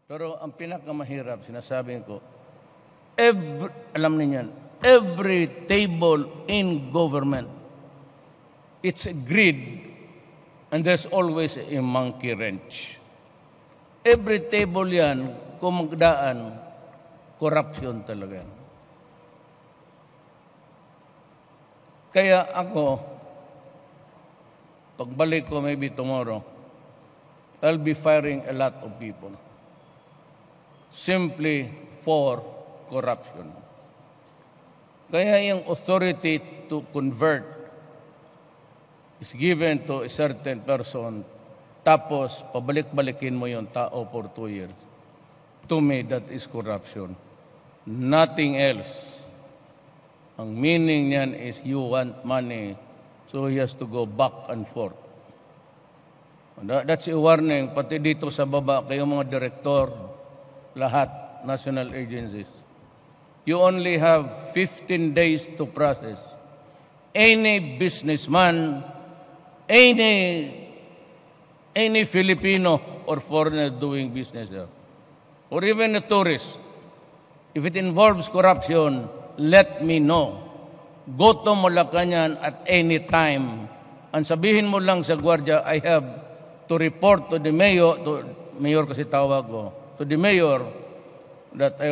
Pero ang pinakamahirap, sinasabi ko, alam niyo yan, every table in government, it's a greed and there's always a monkey wrench. Every table yan, kung magdaan, corruption talaga. Kaya ako, pagbalik ko maybe tomorrow, I'll be firing a lot of people simply for corruption. Kaya yung authority to convert is given to a certain person, tapos pabalik-balikin mo yung tao for 2 years. To me, that is corruption. Nothing else. Ang meaning niyan is you want money, so he has to go back and forth. That's a warning, pati dito sa baba, kayong mga direktor, lahat, national agencies. You only have 15 days to process. Any businessman, any Filipino or foreigner doing business there, or even a tourist, if it involves corruption, let me know. Go to Malacanang at any time. And sabihin mo lang sa gwardiya, I have to report to the mayor, kasi tawag ko, to the mayor that I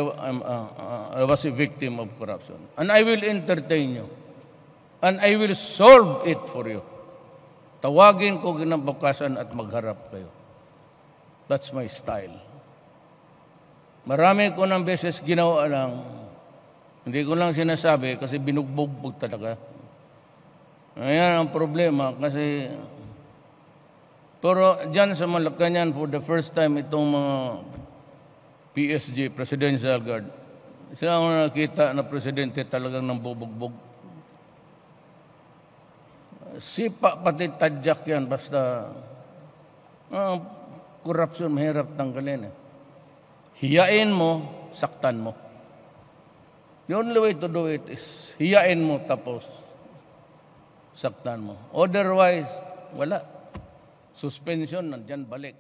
was a victim of corruption. And I will entertain you. And I will solve it for you. Tawagin ko kinabukasan at magharap kayo. That's my style. Marami ko ng beses ginawa lang. Hindi ko lang sinasabi kasi binugbog talaga. Ayan ang problema kasi... Pero dyan sa Malacanang, for the first time, itong mga PSG, Presidential Guard, isa ako nakita na presidente talagang nambubugbog. Sipa pati tadyak yan, basta corruption, mahirap tanggalin. Hiyain mo, saktan mo. The only way to do it is hiyain mo tapos saktan mo. Otherwise, wala. Suspension, nandyan balik.